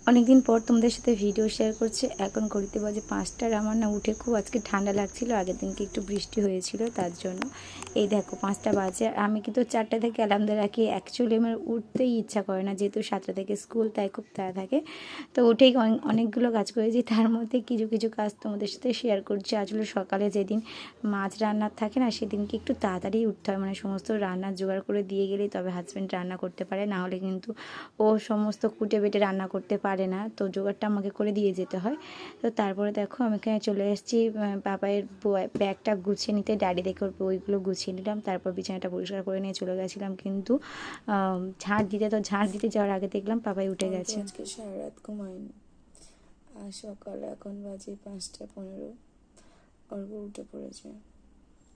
অনেকদিন পর তোমাদের সাথে ভিডিও শেয়ার করছি। এখন ঘড়িতে বাজে 5টার। আমার না উঠে খুব আজকে ঠান্ডা লাগছিল, আগের দিনকে একটু বৃষ্টি হয়েছিল তার জন্য। এই দেখো 5টা বাজে, আমি কিন্তু 4টা থেকে অ্যালার্ম দিয়ে রাখি। অ্যাকচুয়ালি আমার উঠতেই ইচ্ছা করে না, যেহেতু 7টা থেকে স্কুল, তাই খুব তাড়া থাকে। তো উঠেই অনেকগুলো কাজ করেছি, তার মধ্যে কিছু কিছু কাজ তোমাদের সাথে শেয়ার করছি। আসলে সকালে যেদিন মাছ রান্নার থাকে না, সেদিনকে একটু তাড়াতাড়ি উঠতে হয়, মানে সমস্ত রান্নার জোগাড় করে দিয়ে গেলেই তবে হাজব্যান্ড রান্না করতে পারে, না হলে কিন্তু ও সমস্ত কুটে বেটে রান্না করতে পারে না, তো জোগাড়টা আমাকে করে দিয়ে যেতে হয়। তো তারপরে দেখো আমি এখানে চলে এসেছি বাবাইয়ের ব্যাগটা গুছিয়ে নিতে, ডায়েরি দেখে ওর বইগুলো গুছিয়ে নিলাম, তারপর বিছানাটা পরিষ্কার করে নিয়ে চলে গেছিলাম কিন্তু ঝাড় দিতে যাওয়ার আগে দেখলাম বাবাই উঠে গেছে। আজকে সারা রাত ঘুমাইনি, আর সকালে এখন বাজে 5টা 15, অর্ঘ উঠে পড়েছে,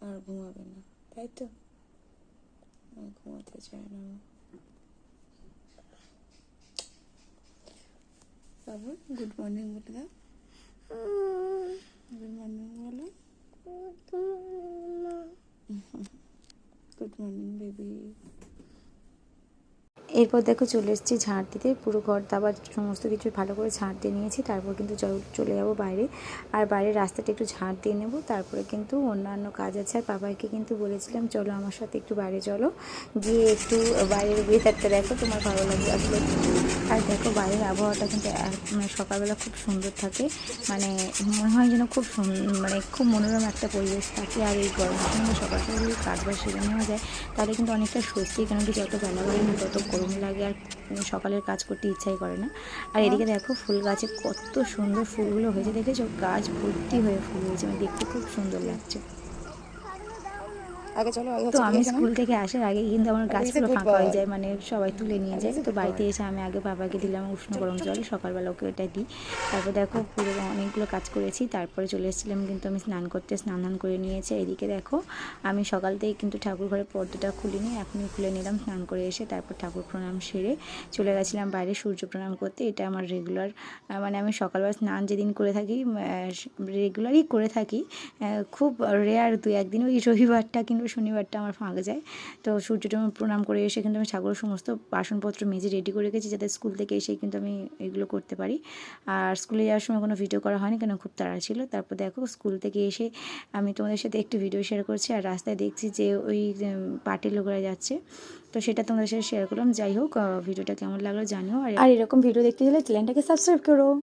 আর ঘুমাবে না, তাই তো? ঘুমাতে চায় না। তারপর গুড মর্নিং বলে দাও, গুড মর্নিং বলো, গুড মর্নিং বেবি। এরপর দেখো চলে এসেছি ঝাড় দিতে, পুরো ঘর দাবার সমস্ত কিছু ভালো করে ঝাড় দিয়ে নিয়েছি। তারপর কিন্তু চলে যাব বাইরে, আর বাইরের রাস্তাটা একটু ঝাড় দিয়ে নেব, তারপরে কিন্তু অন্যান্য কাজ আছে। আর বাবাকে কিন্তু বলেছিলাম চলো আমার সাথে একটু বাইরে চলো, গিয়ে একটু বাইরের ওয়েদারটা দেখো, তোমার ভালো লাগবে আসলে। আর দেখো বাইরের আবহাওয়াটা কিন্তু মানে সকালবেলা খুব সুন্দর থাকে, মানে মনে হয় যেন খুব মানে খুব মনোরম একটা পরিবেশ থাকে। আর এই গরমের সময় সকালটা যদি কাজবাজ সেরে নেওয়া যায় তাহলে কিন্তু অনেকটা স্বস্তি, কেন কি যত বেলা বাড়ে না তত গরম লাগে, আর সকালের কাজ করতে ইচ্ছাই করে না। আর এদিকে দেখো ফুল গাছে কত সুন্দর ফুলগুলো হয়েছে, দেখেছো গাছ ভর্তি হয়ে ফুল হয়েছে, মানে দেখতে খুব সুন্দর লাগছে। আগে চলো, আগে তো হচ্ছে আমি স্কুল থেকে আসার আগে কিন্তু আমার গাছ পুরো গুড ফাঁকা বয়, হয়ে যায়, মানে সবাই তুলে নিয়ে আগে যায়। তো গুড বাড়িতে বয়। এসে আমি আগে বাবাকে দিলাম উষ্ণ গরম জল, সকালবেলা ওকে ওটা দিই। তারপর দেখো পুরো অনেকগুলো কাজ করেছি, তারপরে চলে এসেছিলাম কিন্তু আমি স্নান করতে, স্নান করে নিয়েছি। এদিকে দেখো আমি সকাল থেকে কিন্তু ঠাকুর ঘরের পর্দাটা খুলিনি, এখনই খুলে নিলাম স্নান করে এসে। তারপর ঠাকুর প্রণাম সেরে চলে গেছিলাম বাইরে সূর্য প্রণাম করতে। এটা আমার রেগুলার, মানে আমি সকালবেলা স্নান যেদিন করে থাকি রেগুলারই করে থাকি, খুব রেয়ার 2-1 দিন, ওই রবিবারটা কিংবা শনিবারটা আমার ফাঁকা যায়। তো সূর্যটা প্রণাম করে এসে কিন্তু আমি ঠাকুরের সমস্ত বাসনপত্র মেজে রেডি করে রেখেছি, যাতে স্কুল থেকে এসে কিন্তু আমি এগুলো করতে পারি। আর স্কুলে যাওয়ার সময় কোনো ভিডিও করা হয়নি, কেন খুব তাড়া ছিল। তারপর দেখো স্কুল থেকে এসে আমি তোমাদের সাথে একটু ভিডিও শেয়ার করছি, আর রাস্তায় দেখছি যে ওই পার্টির লোকরা যাচ্ছে, তো সেটা তোমাদের সাথে শেয়ার করলাম। যাই হোক, ভিডিওটা কেমন লাগলো জানিও, আর এরকম ভিডিও দেখতে গেলে চ্যানেলটাকে সাবস্ক্রাইব করো।